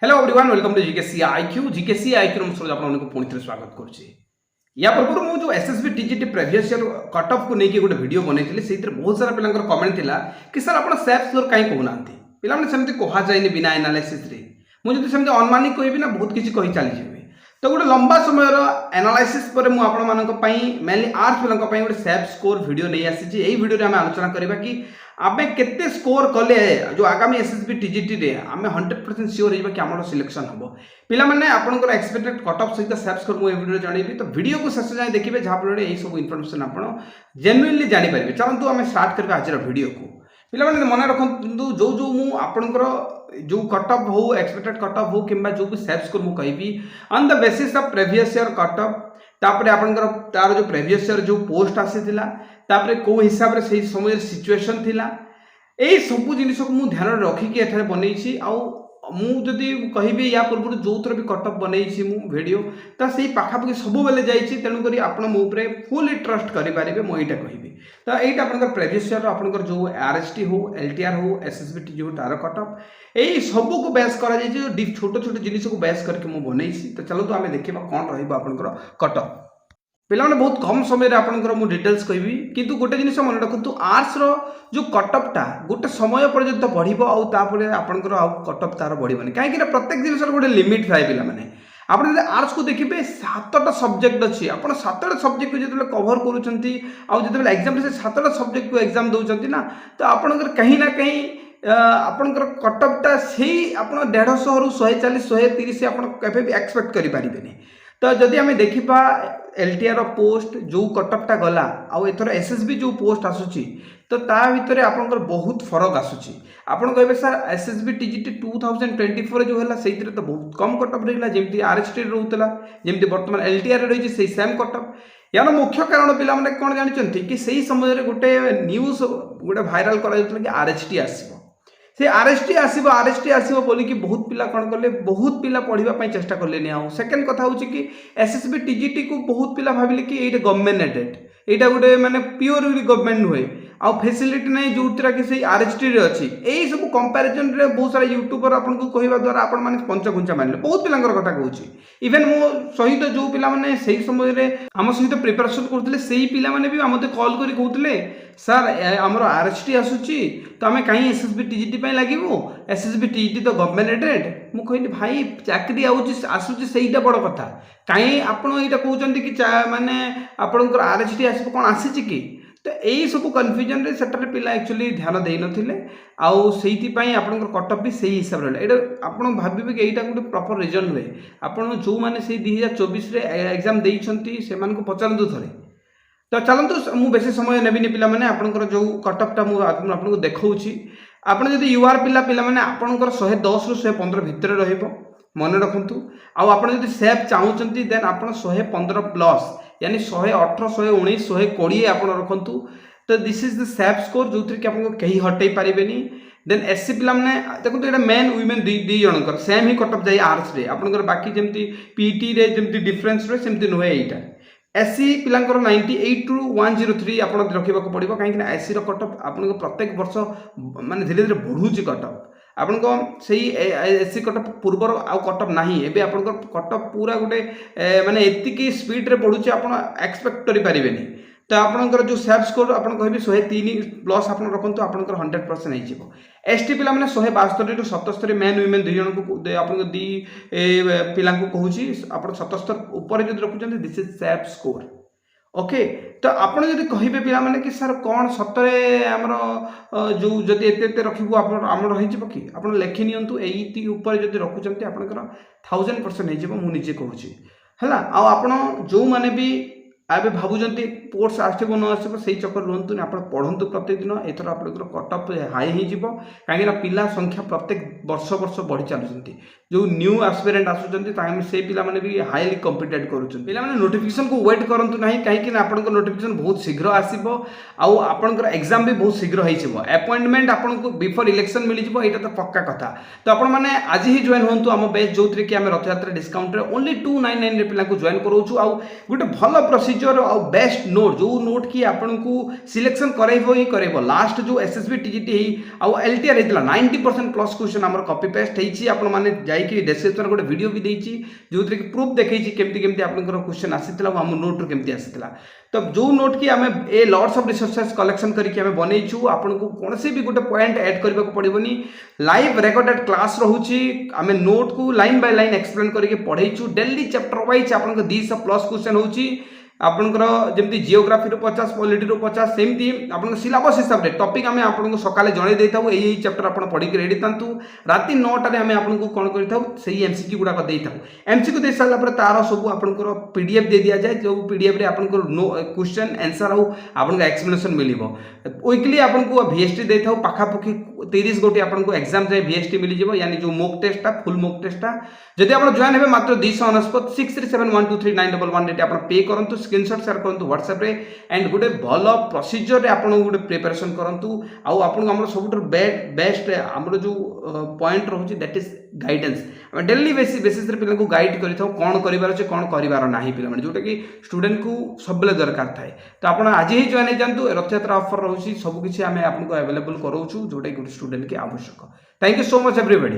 Hello everyone welcome to GKC IQ GKC IQ में आपको पुणी थे स्वागत करुच्ची या पूर्व मुझे SSB TGT previous year cut off को लेकिन गोटे वीडियो बनई से बहुत सारा पिला कमेंट थिला कि सर आप सेफ स्कोर कहीं कहूना पिला सेमती कहुए बिना एनालाइसिस मुझे सेमती अनुमानिक कहबी ना बहुत किसी कही चली तो गोटे लंबा समय एनालाइसिस पर मुझे मेनली आर्ट्स पिला गोटे सेफ स्कोर वीडियो नहीं आसी यही वीडियो आम आलोचना करवा कि आम केते स्कोर कले जो आगामी एसएसबी टीजीटी रे आम 100% सियोर हो कि आम सिलेक्शन हम पिला माने आपनकर एक्सपेक्टेड कट ऑफ सहित सेफ स्कोर मुझे वीडियो जनइबी तो वीडियो को शेष जाए देखिए जहाँफल यही सब इनफर्मेशन आप जेन्युइनली जानीपारे। चलतु आम स्टार्ट करवा आज वीडियो को पिला माने मन रखु जो जो मुझर जो कट ऑफ हो एक्सपेक्टेड कट ऑफ हो कि जो भी सेफ स्कोर मुझे कहि on the basis of previous year cut of तापर आपनकर तार जो प्रीवियस ईयर जो पोस्ट आसीथिला तापर को हिसाब से समय सिचुएशन थिला यही सब जिन को मुझे ध्यान रखिकी एठारे बनई मुझे कहबी या पूर्व जो थर भी कट ऑफ बनई वीडियो तो से पाखापाखि सब बेले जाइए तेणुक आप मो फुली ट्रस्ट करेंगे मुझे कहबी तो यहीटा आप प्रीवियस ईयर आपंकर जो आरएसटी हो एलटीआर हो एसएसबी टी हो तार कट ऑफ यही सब को बेस कर छोट छोट जिन को बेस करके मुझे बनई तो चलो आम देखा कौन रहा कट ऑफ पिला बहुत कम समय आपंकर डिटेल्स कहबी किंतु गोटे जिन मन रखु आर्ट्स जो कटअपटा गोटे समय पर्यंत बढ़ो आउे आपंकर कट ऑफ तार बढ़ोनी कहीं प्रत्येक जिन गोटे लिमिट थाए पिला माने आप आर्ट्स को देखिए 7टा सब्जेक्ट अच्छी आप 7टा सब्जेक्ट को जो कभर करें एग्जाम से 7टा सब्जेक्ट को एग्जाम दौरान ना तो आपंकर कहीं ना कहीं आपंकर कटअपटा से आप 150 रु 140 130 आप एक्सपेक्ट करें तो जदि आम देखा एलटीआर पोस्ट जो कटअपटा गला आउ एथर एसएसबी जो पोस्ट आसूची तो ता भितर आपंकर बहुत फरक आसूची आपन कहबे सर एसएसबी टीजीटी 2024 जो है से तो बहुत कम कटअप रहा जमी आरएसटी रोला जमी बर्तमान एलटीआर रही से सेम कटअप यार मुख्य कारण पिला माने कौन जानते कि सही समय गोटे न्यूज गोटे भाइराल कर आरएसटी आसो से आरएसटी आसो बोली कि बहुत पिला कौन कले बहुत पिला पढ़ाई चेष्टा कले आउ सेकेंड कथा हूँ कि एसएसबी टीजीटी को बहुत पिला भाविले कि ये गवर्नमेंट एडेड यहाँ गोटे माने प्योर गवर्नमेंट नुहे आउ फैसिलिटी ना जो कि से आरएसटी रे अच्छी यही सब कंपैरिजन रे बहुत सारा यूट्यूबर आपको कहवा द्वारा आपण मैंने पंचघुंचा मानले बहुत पिला कथा कहूँ इवेन मो सहित जो पिला माने सही समय आम सहित प्रिपेरेसन करते से पिला माने भी मत कॉल कर कहते सर आमर आरएसटी आसूची तो आम कहीं एसएसबी टीजीटी लगे एसएसबी टीजीटी तो गवर्नमेंट एडेड मुझे कहली भाई चाकरी आसूची से बड़ कथा कहीं आपड़ यहाँ कहते कि माने आपंकर आरएसटी आस कौन आसी कि तो यही सब कन्फ्यूजन से पिला एक्चुअली ध्यान दे नथिले आउ सेइथिपाई आपनकर कटअप भी सही हिसाब रे एटा आपन भाबिबे कि एटा गोटे प्रॉपर रीजन नुहे आपन जो माने से 2024 रे एग्जाम देइछंती से मान को पचारंतु थरे तो चलतु मु बेसी समय नेबिनी पिला माने आपनकर जो कटअपटा मु आपनको देखाउछि आपन जदि यूआर पिला पिला माने आपनकर 110 रु 115 भितर रहइबो मन रखंतु आउ आपन जदि सेफ चाहउछंती देन आपन 115 प्लस यानी 118 119 120 आप रखु तो this is the safe score जो थी कि आपको कहीं हटई पारे देन एससी पिला मैंने देखो ये मेन वुमेन दी जनकर सेम ही कटअप जाए आर्ट्स रे आपनकर बाकी जमती पीटी रे जमती डिफरेंस रे सेमती नुहे एटा एससी पिलांकर 98 टू 103 आप रखा पड़ो कहीं एससी कटअप आप प्रत्येक वर्ष माने धीरे धीरे बढ़ुची कटअप आपण से एससी कटअप पूर्वर आउ कटअप नहीं एबे आपन कटअप पूरा गोटे माने एतिकी स्पीड रे बढ़ुची आपण एक्सपेक्ट करि परिबेनी तो आपनकर जो सेफ स्कोर आपन कहबी 103 प्लस आपन रखंतु आपनकर 100% नै जिवो एसटी पिला माने 172 टू 77 मेन वुमेन दुई जन को आपन दी पिला को कहूची आपन 77 ऊपर जदि रखुचंती this is safe score okay तो आपड़ जब कहे पिला माने कि सर कौन सतरे आमर जो जदि एते रखिबू आम रही कि आप लेखि नियंतु एई ऊपर जदि रखुचंती आपनकर 1000% हो मुझे कहूँ है आपण जो माने भी आबे भावुंट पोर्ट्स आसो न आसो से चक्कर रुहतुनि आप पढ़ु प्रत्येक दिन एथर आप कटअप हाई हो कहीं पिला संख्या प्रत्येक वर्ष वर्ष बढ़ी चलुँच जो न्यू आस्पिरेंट आसुँच से पिला माने भी हाईली कम्पिटेट करुँच पिला माने नोटिफिकेशन को वेट करंतु नहीं कहीं आपन नोटिफिकेशन बहुत शीघ्र आसो आपंकर एग्जाम भी बहुत शीघ्र हो अपॉइंटमेंट आपको बिफोर इलेक्शन मिल जाए यहाँ तो पक्का कथा तो आपण मैंने आज ही जॉइन हूँ आम बेच जो थी कि आम रथयात्रा डिस्काउंट ओनली 299 पिला जॉइन कराऊँ आउ गोटे भल प्रोसीजर प्रोसीजर और बेस्ट नोट जो नोट की आपन को सिलेक्शन करेबो ही करेबो लास्ट जो एसएसबी टीजीटी आउ एलटीआर हेतला 90% प्लस क्वेश्चन हमर कॉपी पेस्ट हेची आपन माने जाई कि डिस्क्रिप्शन गोटे वीडियो भी देइची जोथि कि प्रूफ देखैची केमति केमति आपनकर क्वेश्चन आसीतला हम नोट रो केमति आसीतला तो जो नोट की आम ए लॉट्स ऑफ रिसोर्सेस कलेक्शन करके आम बनईचु आपन को कौन से भी गोटे पॉइंट ऐड करबा को पड़िबनी लाइव रिकॉर्डेड क्लास रहउची आम नोट को लाइन बाय लाइन एक्सप्लेन करके पढ़ईचु डेली चैप्टर वाइज आपन को 200 प्लस क्वेश्चन होची आपनकर जमती जियोग्राफी रो 50 पॉलिटी रो 50 सेमती आपन सिलेबस हिसाब रे टॉपिक आमे आपन को सकाले जणे देथाउ एई चैप्टर आपन पढी के रेडी तांतु राती 9 रे आमे आपन को कोन करिथाउ सेही एमसीक्यू गुडा को देथाउ एमसीक्यू दे साला पर तारो सब आपन को पीडीएफ दे दिया जाय जो पीडीएफ रे आपन को नो क्वेश्चन आंसर हो आपन को एक्सप्लेनेशन मिलिबो वीकली आपन को वीएसटी देथाउ पाखा पखी 30 गोटी आपन को एग्जाम जाय वीएसटी मिली जिवो यानी जो मॉक टेस्ट ता फुल मॉक टेस्ट ता जदि आपन जॉइन हेबे मात्र 249 6371239111 डेट आपन पे करंतु स्क्रीनशॉट शेयर करंतु व्हाट्सएप रे एंड गुटे भलो प्रोसीजर रे आपन गुटे प्रिपरेशन करंतु आउ आपन हमर सबुटर बेस्ट हमर जो पॉइंट रहउची दैट इज गाइडेंस हम डेली बेसिस रे पिला को गाइड करिथाउ कोन करिवार अछि कोन करिवार नाही पिला माने जोटा कि स्टूडेंट को सबले दरकार थाए तो आपन आज ही जॉइन हे जानतु रथयात्रा ऑफर रहउची सब किछि हमें आपन को अवेलेबल करौछु जोटा कि स्टूडेंट के आवश्यक thank you so much everybody.